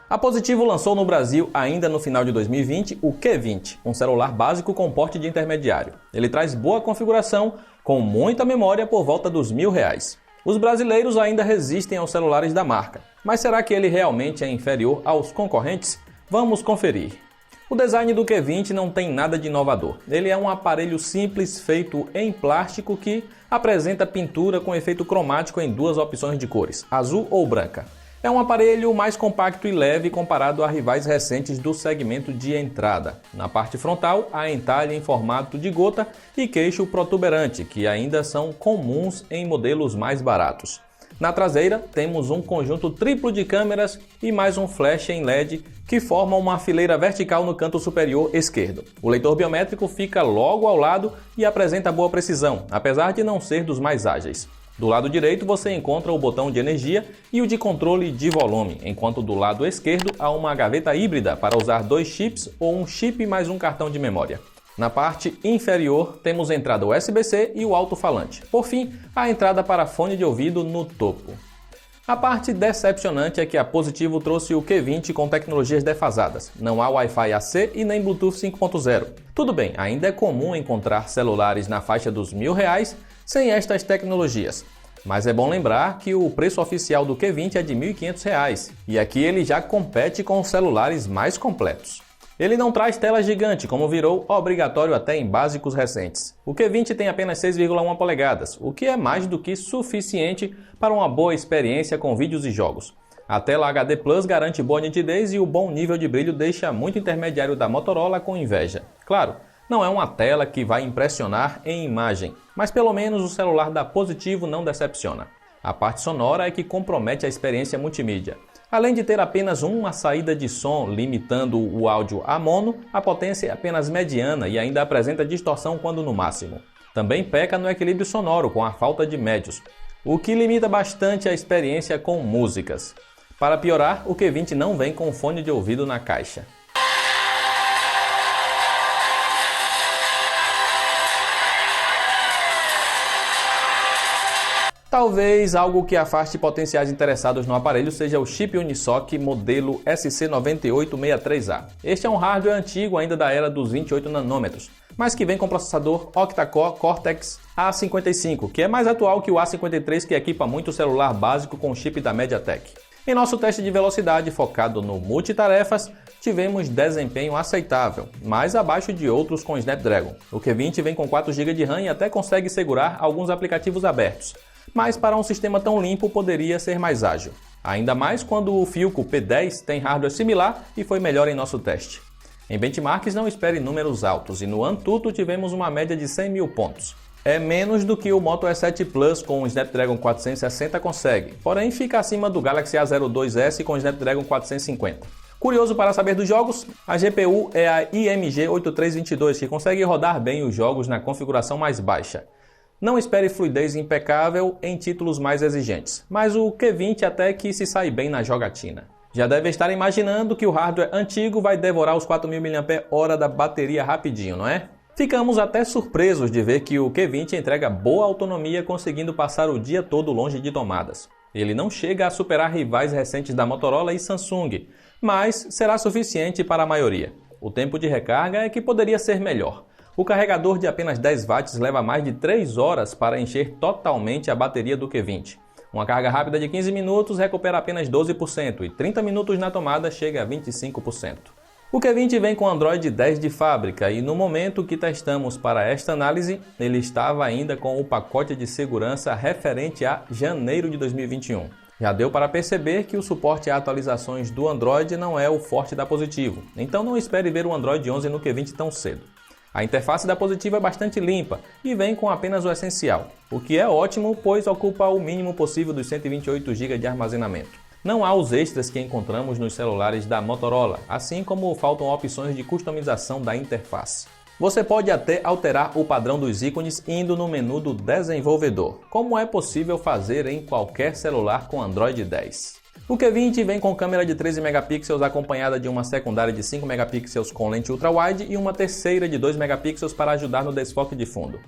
A Positivo lançou no Brasil, ainda no final de 2020, o Q20, um celular básico com porte de intermediário. Ele traz boa configuração, com muita memória por volta dos R$1.000. Os brasileiros ainda resistem aos celulares da marca, mas será que ele realmente é inferior aos concorrentes? Vamos conferir. O design do Q20 não tem nada de inovador. Ele é um aparelho simples feito em plástico que apresenta pintura com efeito cromático em duas opções de cores, azul ou branca. É um aparelho mais compacto e leve comparado a rivais recentes do segmento de entrada. Na parte frontal, há entalhe em formato de gota e queixo protuberante, que ainda são comuns em modelos mais baratos. Na traseira, temos um conjunto triplo de câmeras e mais um flash em LED que formam uma fileira vertical no canto superior esquerdo. O leitor biométrico fica logo ao lado e apresenta boa precisão, apesar de não ser dos mais ágeis. Do lado direito você encontra o botão de energia e o de controle de volume, enquanto do lado esquerdo há uma gaveta híbrida para usar 2 chips ou um chip mais um cartão de memória. Na parte inferior temos a entrada USB-C e o alto-falante. Por fim, a entrada para fone de ouvido no topo. A parte decepcionante é que a Positivo trouxe o Q20 com tecnologias defasadas. Não há Wi-Fi AC e nem Bluetooth 5.0. Tudo bem, ainda é comum encontrar celulares na faixa dos R$1.000 sem estas tecnologias. Mas é bom lembrar que o preço oficial do Q20 é de R$ 1.500 e aqui ele já compete com os celulares mais completos. Ele não traz tela gigante, como virou obrigatório até em básicos recentes. O Q20 tem apenas 6,1 polegadas, o que é mais do que suficiente para uma boa experiência com vídeos e jogos. A tela HD Plus garante boa nitidez e o bom nível de brilho deixa muito intermediário da Motorola com inveja. Claro, não é uma tela que vai impressionar em imagem, mas pelo menos o celular da Positivo não decepciona. A parte sonora é que compromete a experiência multimídia. Além de ter apenas uma saída de som limitando o áudio a mono, a potência é apenas mediana e ainda apresenta distorção quando no máximo. Também peca no equilíbrio sonoro com a falta de médios, o que limita bastante a experiência com músicas. Para piorar, o Q20 não vem com fone de ouvido na caixa. Talvez algo que afaste potenciais interessados no aparelho seja o chip Unisoc modelo SC9863A. Este é um hardware antigo ainda da era dos 28 nanômetros, mas que vem com processador octa-core Cortex A55, que é mais atual que o A53 que equipa muito celular básico com chip da MediaTek. Em nosso teste de velocidade focado no multitarefas, tivemos desempenho aceitável, mas abaixo de outros com Snapdragon. O Q20 vem com 4 GB de RAM e até consegue segurar alguns aplicativos abertos, mas para um sistema tão limpo poderia ser mais ágil. Ainda mais quando o Philco P10 tem hardware similar e foi melhor em nosso teste. Em benchmarks não espere números altos e no Antutu tivemos uma média de 100 mil pontos. É menos do que o Moto E7 Plus com o Snapdragon 460 consegue, porém fica acima do Galaxy A02s com o Snapdragon 450. Curioso para saber dos jogos? A GPU é a IMG 8322, que consegue rodar bem os jogos na configuração mais baixa. Não espere fluidez impecável em títulos mais exigentes, mas o Q20 até que se sai bem na jogatina. Já deve estar imaginando que o hardware antigo vai devorar os 4.000 mAh da bateria rapidinho, não é? Ficamos até surpresos de ver que o Q20 entrega boa autonomia conseguindo passar o dia todo longe de tomadas. Ele não chega a superar rivais recentes da Motorola e Samsung, mas será suficiente para a maioria. O tempo de recarga é que poderia ser melhor. O carregador de apenas 10 watts leva mais de 3 horas para encher totalmente a bateria do Q20. Uma carga rápida de 15 minutos recupera apenas 12% e 30 minutos na tomada chega a 25%. O Q20 vem com Android 10 de fábrica e no momento que testamos para esta análise, ele estava ainda com o pacote de segurança referente a janeiro de 2021. Já deu para perceber que o suporte a atualizações do Android não é o forte da Positivo, então não espere ver o Android 11 no Q20 tão cedo. A interface da Positivo é bastante limpa e vem com apenas o essencial, o que é ótimo pois ocupa o mínimo possível dos 128 GB de armazenamento. Não há os extras que encontramos nos celulares da Motorola, assim como faltam opções de customização da interface. Você pode até alterar o padrão dos ícones indo no menu do desenvolvedor, como é possível fazer em qualquer celular com Android 10. O Q20 vem com câmera de 13 megapixels acompanhada de uma secundária de 5 megapixels com lente ultra-wide e uma terceira de 2 megapixels para ajudar no desfoque de fundo.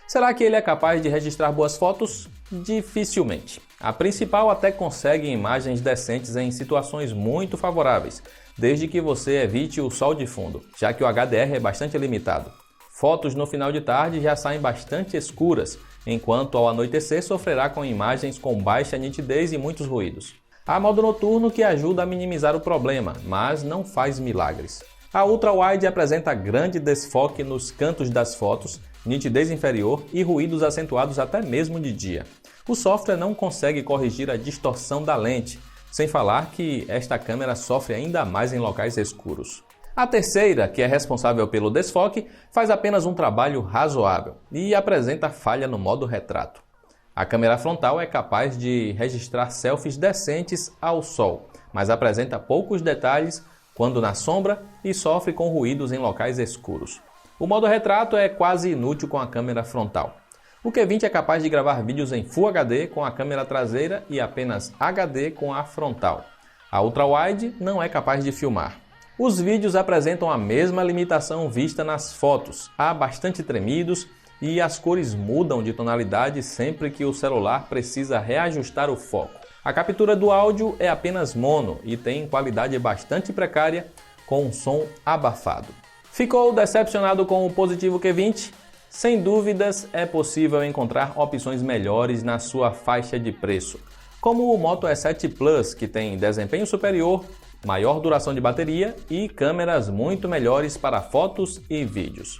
Será que ele é capaz de registrar boas fotos? Dificilmente. A principal até consegue imagens decentes em situações muito favoráveis, desde que você evite o sol de fundo, já que o HDR é bastante limitado. Fotos no final de tarde já saem bastante escuras, enquanto ao anoitecer sofrerá com imagens com baixa nitidez e muitos ruídos. Há modo noturno que ajuda a minimizar o problema, mas não faz milagres. A ultra-wide apresenta grande desfoque nos cantos das fotos, nitidez inferior e ruídos acentuados até mesmo de dia. O software não consegue corrigir a distorção da lente, sem falar que esta câmera sofre ainda mais em locais escuros. A terceira, que é responsável pelo desfoque, faz apenas um trabalho razoável e apresenta falha no modo retrato. A câmera frontal é capaz de registrar selfies decentes ao sol, mas apresenta poucos detalhes quando na sombra e sofre com ruídos em locais escuros. O modo retrato é quase inútil com a câmera frontal. O Q20 é capaz de gravar vídeos em Full HD com a câmera traseira e apenas HD com a frontal. A ultra-wide não é capaz de filmar. Os vídeos apresentam a mesma limitação vista nas fotos. Há bastante tremidos e as cores mudam de tonalidade sempre que o celular precisa reajustar o foco. A captura do áudio é apenas mono e tem qualidade bastante precária, com um som abafado. Ficou decepcionado com o Positivo Q20? Sem dúvidas, é possível encontrar opções melhores na sua faixa de preço, como o Moto E7 Plus, que tem desempenho superior, maior duração de bateria e câmeras muito melhores para fotos e vídeos.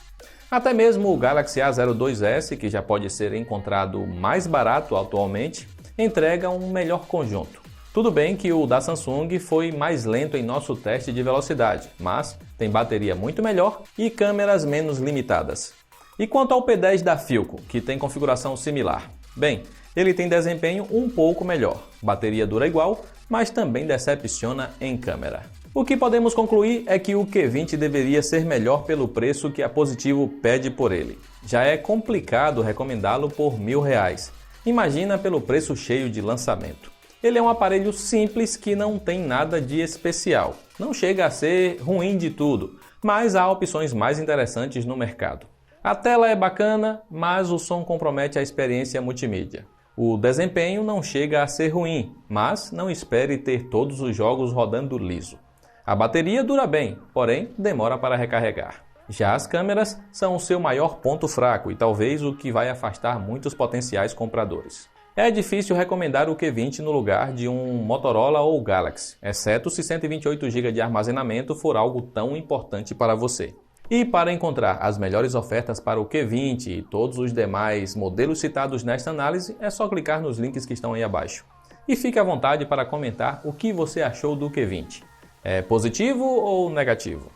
Até mesmo o Galaxy A02s, que já pode ser encontrado mais barato atualmente, entrega um melhor conjunto. Tudo bem que o da Samsung foi mais lento em nosso teste de velocidade, mas tem bateria muito melhor e câmeras menos limitadas. E quanto ao P10 da Philco, que tem configuração similar? Bem, ele tem desempenho um pouco melhor, bateria dura igual, mas também decepciona em câmera. O que podemos concluir é que o Q20 deveria ser melhor pelo preço que a Positivo pede por ele. Já é complicado recomendá-lo por R$1.000. Imagina pelo preço cheio de lançamento. Ele é um aparelho simples que não tem nada de especial. Não chega a ser ruim de tudo, mas há opções mais interessantes no mercado. A tela é bacana, mas o som compromete a experiência multimídia. O desempenho não chega a ser ruim, mas não espere ter todos os jogos rodando liso. A bateria dura bem, porém demora para recarregar. Já as câmeras são o seu maior ponto fraco e talvez o que vai afastar muitos potenciais compradores. É difícil recomendar o Q20 no lugar de um Motorola ou Galaxy, exceto se 128 GB de armazenamento for algo tão importante para você. E para encontrar as melhores ofertas para o Q20 e todos os demais modelos citados nesta análise, é só clicar nos links que estão aí abaixo. E fique à vontade para comentar o que você achou do Q20. É positivo ou negativo?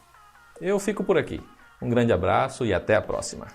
Eu fico por aqui. Um grande abraço e até a próxima.